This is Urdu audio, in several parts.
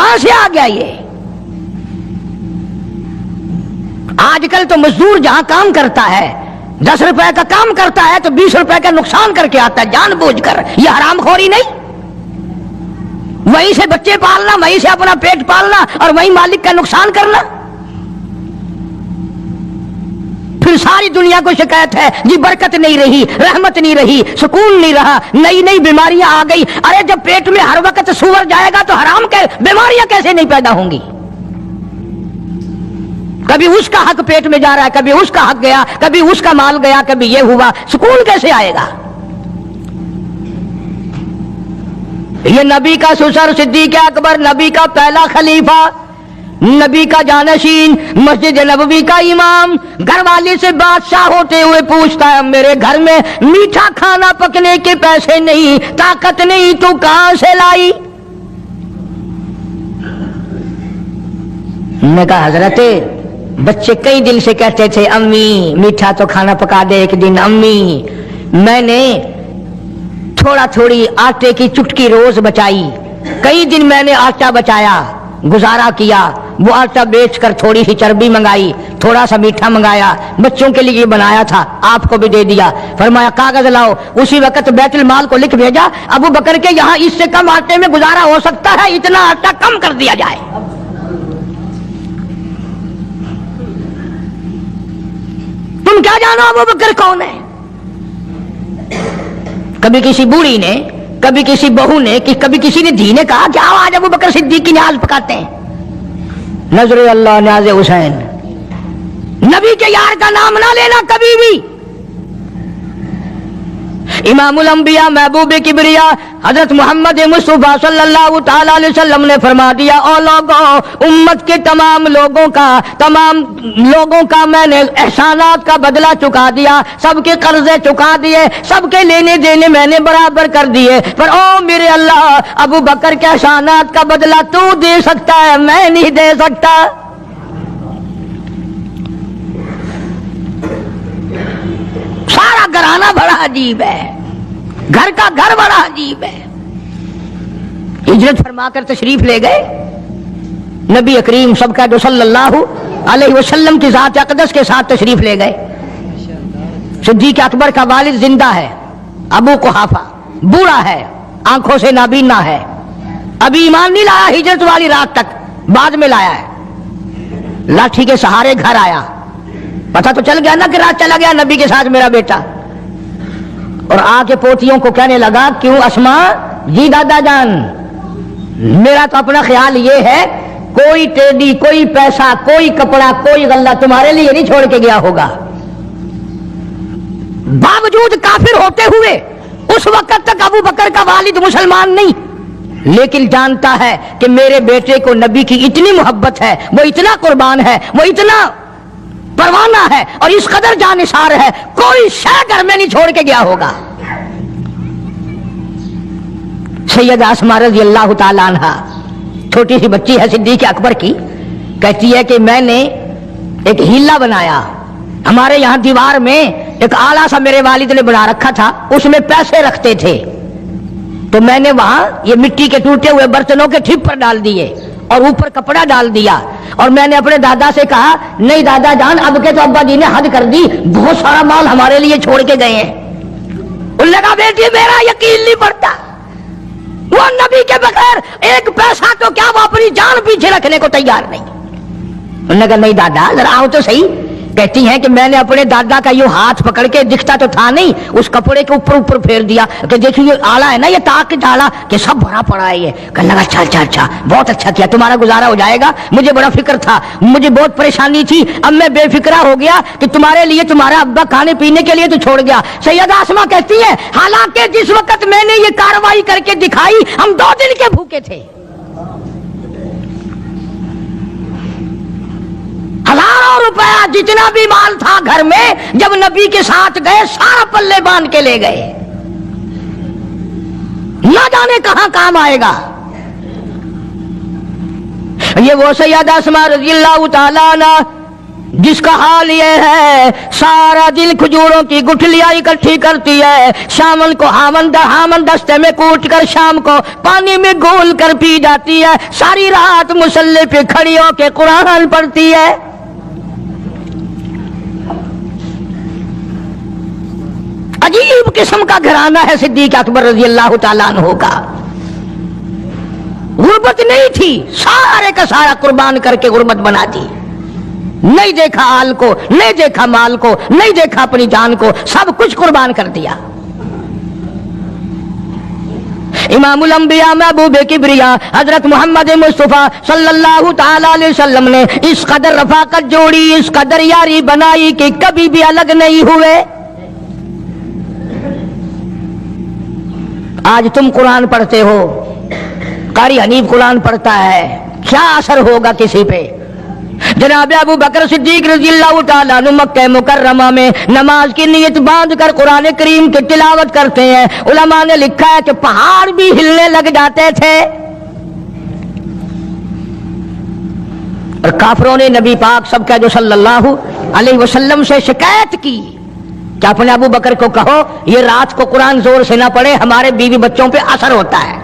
کہاں سے آ گیا یہ؟ آج کل تو مزدور جہاں کام کرتا ہے 10 روپے کا کام کرتا ہے تو 20 روپے کا نقصان کر کے آتا ہے جان بوجھ کر. یہ حرام خوری نہیں؟ وہیں سے بچے پالنا، وہیں سے اپنا پیٹ پالنا اور وہیں مالک کا نقصان کرنا. پھر ساری دنیا کو شکایت ہے جی برکت نہیں رہی، رحمت نہیں رہی، سکون نہیں رہا، نئی نئی بیماریاں آ گئی. ارے جب پیٹ میں ہر وقت سور جائے گا تو حرام کے بیماریاں کیسے نہیں پیدا ہوں گی؟ کبھی اس کا حق پیٹ میں جا رہا ہے، کبھی اس کا حق گیا، کبھی اس کا مال گیا، کبھی یہ ہوا، سکون کیسے آئے گا؟ یہ نبی کا سسر، صدیق اکبر، نبی کا پہلا خلیفہ، نبی کا جانشین، مسجد نبوی کا امام، گھر والی سے بادشاہ ہوتے ہوئے پوچھتا ہے میرے گھر میں میٹھا کھانا پکنے کے پیسے نہیں، طاقت نہیں، تو کہاں سے لائی؟ نے کہا حضرت بچے کئی دن سے کہتے تھے امی میٹھا تو کھانا پکا دے ایک دن. امی میں نے تھوڑا تھوڑی آٹے کی چٹکی روز بچائی، کئی دن میں نے آٹا بچایا، گزارا کیا، وہ آٹا بیچ کر تھوڑی سی چربی منگائی، تھوڑا سا میٹھا منگایا، بچوں کے لیے بنایا تھا، آپ کو بھی دے دیا. فرمایا کاغذ لاؤ. اسی وقت بیت المال کو لکھ بھیجا ابو بکر کے یہاں اس سے کم آٹے میں گزارا ہو سکتا ہے، اتنا آٹا کم کر دیا جائے. تم کیا جانو ابو بکر کون ہے؟ کبھی کسی بوڑھی نے، کبھی کسی بہو نے، کبھی کسی نے دھی نے کہا کہ آؤ آج ابو بکر صدیق کی نیاز پکاتے ہیں. نظر اللہ نیاز حسین، نبی کے یار کا نام نہ لینا کبھی بھی. امام الانبیاء محبوب کبریا حضرت محمد مصطفیٰ صلی اللہ تعالی علیہ وسلم نے فرما دیا او لوگوں، امت کے تمام لوگوں کا میں نے احسانات کا بدلہ چکا دیا، سب کے قرضے چکا دیے، سب کے لینے دینے میں نے برابر کر دیے، پر او میرے اللہ ابو بکر کے احسانات کا بدلہ تو دے سکتا ہے، میں نہیں دے سکتا. سارا گھرانہ بڑا عجیب ہے، گھر کا گھر بڑا عجیب ہے. ہجرت فرما کر تشریف لے گئے نبی کریم سب کا صلی اللہ علیہ وسلم کی ذات اقدس کے ساتھ تشریف لے گئے. صدیق اکبر کا والد زندہ ہے، ابو قحافہ بوڑھا ہے، آنکھوں سے نابینا ہے، ابھی ایمان نہیں لایا ہجرت والی رات تک، بعد میں لایا ہے. لاٹھی کے سہارے گھر آیا، پتہ تو چل گیا نا کہ رات چلا گیا نبی کے ساتھ میرا بیٹا. اور آ کے پوتیوں کو کہنے لگا کیوں اسما جی دادا جان، میرا تو اپنا خیال یہ ہے کوئی ٹیڈی، کوئی پیسہ، کوئی کپڑا، کوئی غلہ تمہارے لیے نہیں چھوڑ کے گیا ہوگا. باوجود کافر ہوتے ہوئے اس وقت تک ابو بکر کا والد مسلمان نہیں، لیکن جانتا ہے کہ میرے بیٹے کو نبی کی اتنی محبت ہے، وہ اتنا قربان ہے، وہ اتنا پروانہ ہے اور اس قدر جانثار ہے، کوئی شے گھر میں نہیں چھوڑ کے گیا ہوگا. سیدہ اسماء رضی اللہ تعالی عنہا چھوٹی سی بچی ہے صدیق اکبر کی، کہتی ہے کہ میں نے ایک ہیلا بنایا، ہمارے یہاں دیوار میں ایک آلہ سا میرے والد نے بنا رکھا تھا، اس میں پیسے رکھتے تھے، تو میں نے وہاں یہ مٹی کے ٹوٹے ہوئے برتنوں کے ٹھپ پر ڈال دیے اور اوپر کپڑا ڈال دیا، اور میں نے اپنے دادا سے کہا نہیں دادا جان اب کے تو ابا جی نے حد کر دی، بہت سارا مال ہمارے لیے چھوڑ کے گئے ہیں. انہوں نے کہا بیٹی میرا یقین نہیں پڑتا، وہ نبی کے بغیر ایک پیسہ تو کیا وہ اپنی جان پیچھے رکھنے کو تیار نہیں. انہوں نے کہا نہیں دادا ذرا آؤ تو صحیح. کہتی ہیں کہ میں نے اپنے دادا کا یوں ہاتھ پکڑ کے، دکھتا تو تھا نہیں، اس کپڑے کے اوپر پھیر دیا کہ دیکھیے یہ آلہ ہے نا، یہ تاک ڈالا کہ سب بھرا پڑا ہے. یہ کہنے لگا اچھا بہت اچھا کیا، تمہارا گزارا ہو جائے گا، مجھے بڑا فکر تھا، مجھے بہت پریشانی تھی، اب میں بے فکرہ ہو گیا کہ تمہارے لیے تمہارا ابا کھانے پینے کے لیے تو چھوڑ گیا. سیدہ اسماء کہتی ہے حالانکہ جس وقت میں نے یہ کارروائی کر کے دکھائی ہم 2 دن کے بھوکے تھے. ہزاروں روپیہ جتنا بھی مال تھا گھر میں جب نبی کے ساتھ گئے سارا پلے باندھ کے لے گئے، نہ جانے کہاں کام آئے گا. یہ وہ سیدہ اسماء رضی اللہ تعالی عنہ جس کا حال یہ ہے سارا دن کھجوروں کی گٹھلیاں اکٹھی کرتی ہے، شام کو ہامن دستے میں کوٹ کر شام کو پانی میں گھول کر پی جاتی ہے، ساری رات مصلی پہ کھڑی ہو کے قرآن پڑھتی ہے۔ عجیب قسم کا گھرانہ ہے صدیق اکبر رضی اللہ تعالیٰ عنہ کا۔ غربت نہیں تھی، سارے کا سارا قربان کر کے غربت بنا دی، نہیں دیکھا آل کو، نہیں دیکھا مال کو، نہیں دیکھا اپنی جان کو، سب کچھ قربان کر دیا۔ امام الانبیاء محبوب کبریا حضرت محمد مصطفیٰ صلی اللہ تعالی علیہ وسلم نے اس قدر رفاقت جوڑی، اس قدر یاری بنائی کہ کبھی بھی الگ نہیں ہوئے۔ آج تم قرآن پڑھتے ہو، قاری حنیف قرآن پڑھتا ہے، کیا اثر ہوگا کسی پہ؟ جناب ابو بکر صدیق رضی اللہ تعالیٰ عنہ مکہ مکرمہ میں نماز کی نیت باندھ کر قرآن کریم کی تلاوت کرتے ہیں، علماء نے لکھا ہے کہ پہاڑ بھی ہلنے لگ جاتے تھے، اور کافروں نے نبی پاک سب کا جو صلی اللہ علیہ وسلم سے شکایت کی کہ اپنے ابو بکر کو کہو یہ رات کو قرآن زور سے نہ پڑھے، ہمارے بیوی بچوں پہ اثر ہوتا ہے،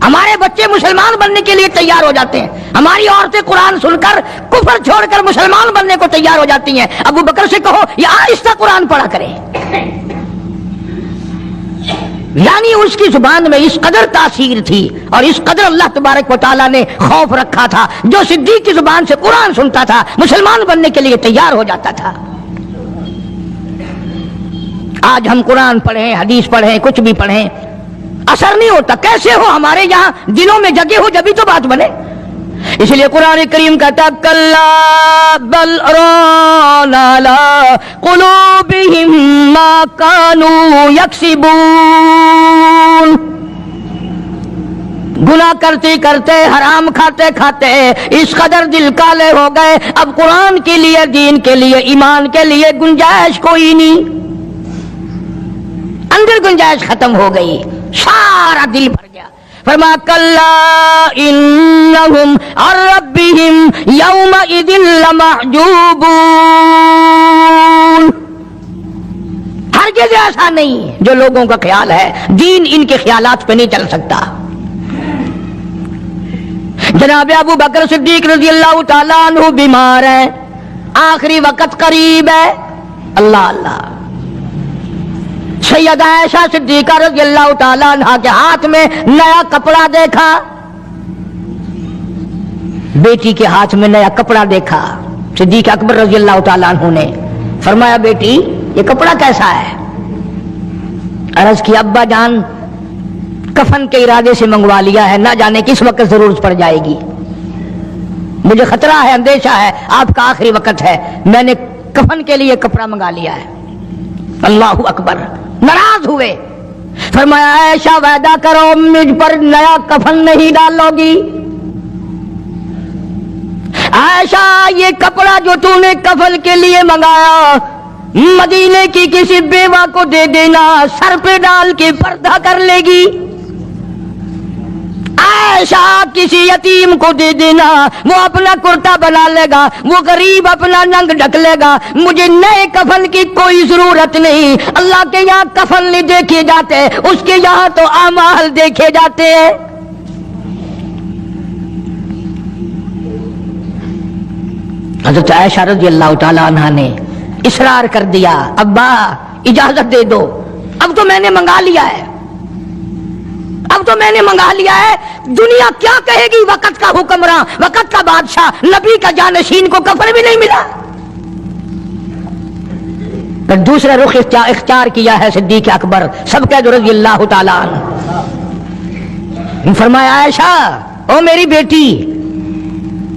ہمارے بچے مسلمان بننے کے لیے تیار ہو جاتے ہیں، ہماری عورتیں قرآن سن کر کفر چھوڑ کر مسلمان بننے کو تیار ہو جاتی ہیں، ابو بکر سے کہو یہ آہستہ قرآن پڑھا کرے۔ یعنی اس کی زبان میں اس قدر تاثیر تھی اور اس قدر اللہ تبارک و تعالیٰ نے خوف رکھا تھا، جو صدیق کی زبان سے قرآن سنتا تھا مسلمان بننے کے لیے تیار ہو جاتا تھا۔ آج ہم قرآن پڑھیں، حدیث پڑھیں، کچھ بھی پڑھیں، اثر نہیں ہوتا۔ کیسے ہو؟ ہمارے یہاں دلوں میں جگہ ہو جبھی تو بات بنے۔ اس لیے قرآن کریم کہتا کلا بل ران علی قلوبہم ما کانوا یکسبون، گناہ کرتے کرتے، حرام کھاتے کھاتے اس قدر دل کالے ہو گئے، اب قرآن کے لیے، دین کے لیے، ایمان کے لیے گنجائش کوئی نہیں، اندر گنجائش ختم ہو گئی، سارا دل بھر گیا۔ فرمایا کلا انہم عن ربہم یومئذ لمحجوبون، ہرگز ایسا نہیں جو لوگوں کا خیال ہے، دین ان کے خیالات پہ نہیں چل سکتا۔ جناب ابو بکر صدیق رضی اللہ تعالیٰ عنہ بیمار ہیں، آخری وقت قریب ہے، اللہ اللہ۔ سیدہ عائشہ صدیقہ رضی اللہ تعالیٰ عنہ کے ہاتھ میں نیا کپڑا دیکھا، بیٹی کے ہاتھ میں نیا کپڑا دیکھا، صدیق اکبر رضی اللہ تعالیٰ عنہ نے فرمایا بیٹی یہ کپڑا کیسا ہے؟ عرض کی ابا جان کفن کے ارادے سے منگوا لیا ہے، نہ جانے کس وقت ضرورت پڑ جائے گی، مجھے خطرہ ہے، اندیشہ ہے، آپ کا آخری وقت ہے، میں نے کفن کے لیے کپڑا منگا لیا ہے۔ اللہ اکبر، ناراض ہوئے، فرمایا عائشہ وعدہ کرو مجھ پر نیا کفن نہیں ڈالو گی۔ عائشہ یہ کپڑا جو تو نے کفن کے لیے منگایا مدینے کی کسی بیوہ کو دے دینا، سر پہ ڈال کے پردہ کر لے گی۔ عائشہ کسی یتیم کو دے دینا، وہ اپنا کرتا بنا لے گا، وہ غریب اپنا ننگ ڈھک لے گا، مجھے نئے کفن کی کوئی ضرورت نہیں۔ اللہ کے یہاں کفن نہیں دیکھے جاتے، اس کے یہاں تو اعمال دیکھے جاتے ہیں۔ حضرت عائشہ رضی اللہ تعالیٰ عنہ نے اصرار کر دیا، ابا اجازت دے دو، اب تو میں نے منگا لیا ہے، اب تو میں نے منگا لیا ہے، دنیا کیا کہے گی؟ وقت کا حکمراں، وقت کا بادشاہ، نبی کا جانشین کو کفن بھی نہیں ملا۔ پھر دوسرا رخ اختیار کیا ہے صدیق اکبر سب کے رضی اللہ تعالیٰ عنہ، فرمایا عائشہ او میری بیٹی،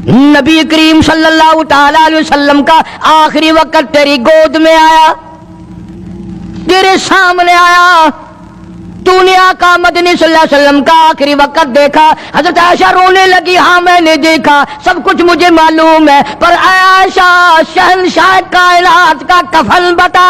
نبی کریم صلی اللہ تعالی علیہ وسلم کا آخری وقت تیری گود میں آیا، تیرے سامنے آیا، تو نے آقا مدنی صلی اللہ علیہ وسلم کا آخری وقت دیکھا۔ حضرت عائشہ رونے لگی، ہاں میں نے دیکھا، سب کچھ مجھے معلوم ہے، پر عائشہ شہنشاہ کائنات کا کفن بتا۔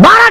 12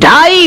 2.5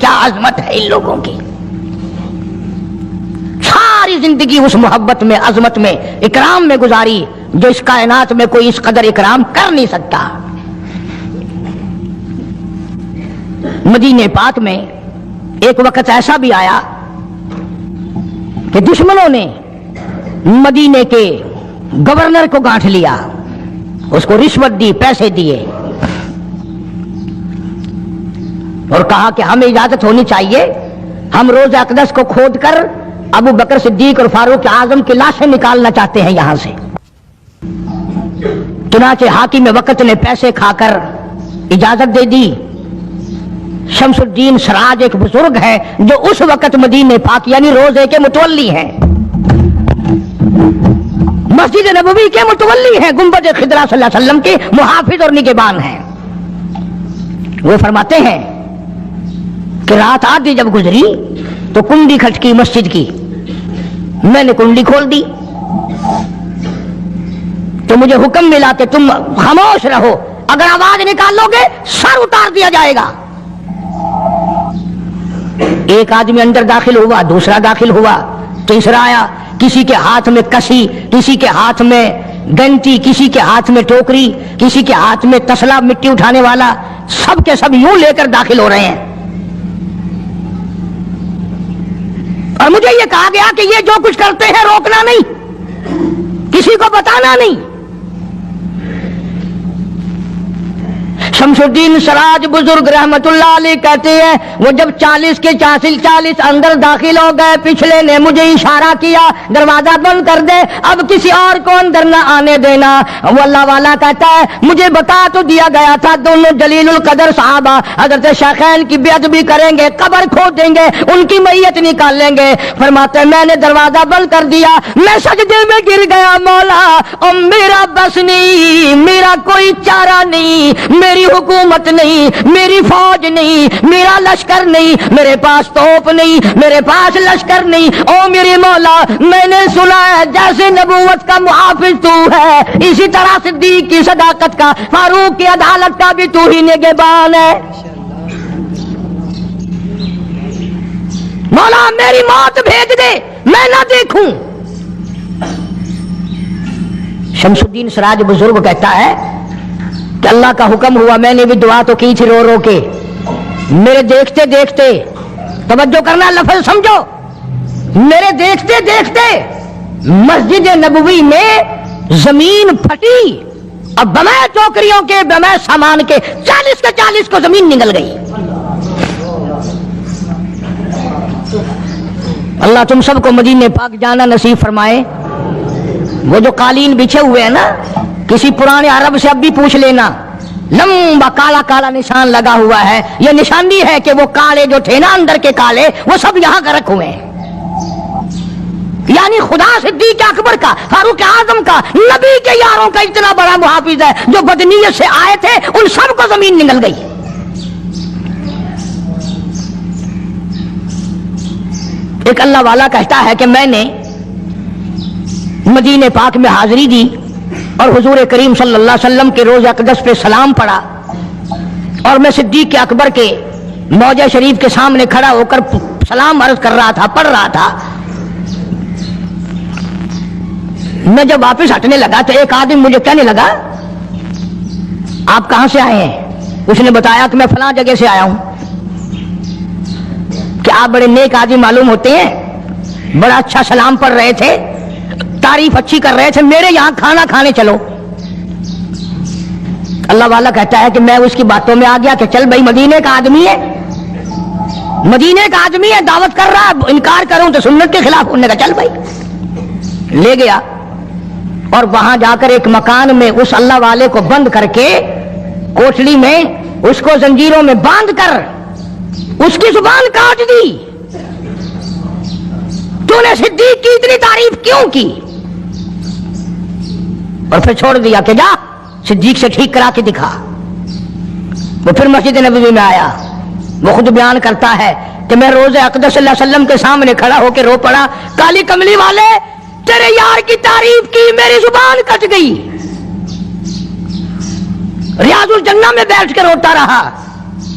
کیا عظمت ہے ان لوگوں کی. ساری زندگی اس محبت میں، عظمت میں، اکرام میں گزاری جو اس کائنات میں کوئی اس قدر اکرام کر نہیں سکتا. مدینے پاک میں ایک وقت ایسا بھی آیا کہ دشمنوں نے مدینے کے گورنر کو گانٹھ لیا، اس کو رشوت دی، پیسے دیے اور کہا کہ ہمیں اجازت ہونی چاہیے، ہم روضہ اقدس کو کھود کر ابو بکر صدیق اور فاروق اعظم کی لاشیں نکالنا چاہتے ہیں یہاں سے. چنانچہ حاکم وقت نے پیسے کھا کر اجازت دے دی. شمس الدین سراج ایک بزرگ ہے جو اس وقت مدینے پاک یعنی روزے کے متولی ہیں، مسجد نبوی کے متولی ہیں، گنبد خضرا صلی اللہ علیہ وسلم کے محافظ اور نگہبان ہیں. وہ فرماتے ہیں کہ رات آدھی جب گزری تو کنڈی کھٹکی مسجد کی، میں نے کنڈی کھول دی تو مجھے حکم ملا کہ تم خاموش رہو، اگر آواز نکالو گے سر اتار دیا جائے گا. ایک آدمی اندر داخل ہوا، دوسرا داخل ہوا، تیسرا آیا، کسی کے ہاتھ میں کسی، کسی کے ہاتھ میں گنٹی، کسی کے ہاتھ میں ٹوکری، کسی کے ہاتھ میں تسلا مٹی اٹھانے والا، سب کے سب یوں لے کر داخل ہو رہے ہیں. اور مجھے یہ کہا گیا کہ یہ جو کچھ کرتے ہیں روکنا نہیں، کسی کو بتانا نہیں. شمس الدین سراج بزرگ رحمت اللہ علیہ کہتے ہیں وہ جب 40 کے 40 اندر داخل ہو گئے، پچھلے نے مجھے اشارہ کیا دروازہ بند کر دے، اب کسی اور کو اندر نہ آنے دینا. وہ اللہ والا کہتا ہے مجھے بتا تو دیا گیا تھا دونوں جلیل القدر صحابہ حضرت شیخین کی بے ادبی کریں گے، قبر کھود دیں گے، ان کی میت نکال لیں گے. فرماتے ہیں میں نے دروازہ بند کر دیا، میں سجدے میں گر گیا، مولا او میرا بس نہیں، میرا کوئی چارہ نہیں، میری حکومت نہیں، میری فوج نہیں، میرا لشکر نہیں، میرے پاس توپ نہیں، میرے پاس لشکر نہیں. او میرے مولا میں نے سنا ہے جیسے نبوت کا محافظ تو ہے، اسی طرح صدیق کی صداقت کا، فاروق کی عدالت کا بھی تو ہی نگہبان ہے. مولا میری موت بھیج دے میں نہ دیکھوں. شمس الدین سراج بزرگ کہتا ہے کہ اللہ کا حکم ہوا، میں نے بھی دعا تو کی تھی رو رو کے، میرے دیکھتے دیکھتے، توجہ کرنا لفظ سمجھو، میرے دیکھتے دیکھتے مسجد نبوی میں زمین پھٹی اور بمائے ٹوکریوں کے، بمائے سامان کے 40 کے 40 کو زمین نگل گئی. اللہ تم سب کو مدینے پاک جانا نصیب فرمائے. وہ جو قالین بچھے ہوئے ہیں نا، کسی پرانے عرب سے اب بھی پوچھ لینا، لمبا کالا کالا نشان لگا ہوا ہے، یہ نشانی ہے کہ وہ کالے جو تھے نا اندر کے کالے، وہ سب یہاں کا رکھ ہوئے ہیں. یعنی خدا صدیق اکبر کا، فاروق اعظم کا، نبی کے یاروں کا اتنا بڑا محافظ ہے، جو بدنیت سے آئے تھے ان سب کو زمین نگل گئی. ایک اللہ والا کہتا ہے کہ میں نے مدینے پاک میں حاضری دی اور حضور کریم صلی اللہ علیہ وسلم کے روضہ اقدس پہ سلام پڑھا، اور میں صدیق کے اکبر کے موضع شریف کے سامنے کھڑا ہو کر سلام عرض کر رہا تھا، پڑھ رہا تھا. میں جب واپس ہٹنے لگا تو ایک آدمی مجھے کہنے لگا آپ کہاں سے آئے ہیں؟ اس نے بتایا کہ میں فلاں جگہ سے آیا ہوں. کہ آپ بڑے نیک آدمی معلوم ہوتے ہیں، بڑا اچھا سلام پڑھ رہے تھے، تعریف اچھی کر رہے تھے، میرے یہاں کھانا کھانے چلو. اللہ والا کہتا ہے کہ میں اس کی باتوں میں آ گیا کہ چل بھائی مدینے کا آدمی ہے، مدینے کا آدمی ہے، دعوت کر رہا ہے، انکار کروں تو سنت کے خلاف ہونے کا، چل بھائی. لے گیا اور وہاں جا کر ایک مکان میں اس اللہ والے کو بند کر کے، کوٹلی میں اس کو زنجیروں میں باندھ کر اس کی زبان کاٹ دی. تو نے صدیق کی اتنی تعریف کیوں کی؟ اور پھر چھوڑ دیا کہ جا صدیق سے ٹھیک کرا کے دکھا. وہ پھر مسجد نبوی میں آیا، وہ خود بیان کرتا ہے کہ میں روضہ اقدس صلی اللہ علیہ وسلم کے سامنے کھڑا ہو کے رو پڑا، کالی کملی والے تیرے یار کی تعریف کی، میری زبان کٹ گئی. ریاض الجنہ میں بیٹھ کے روتا رہا.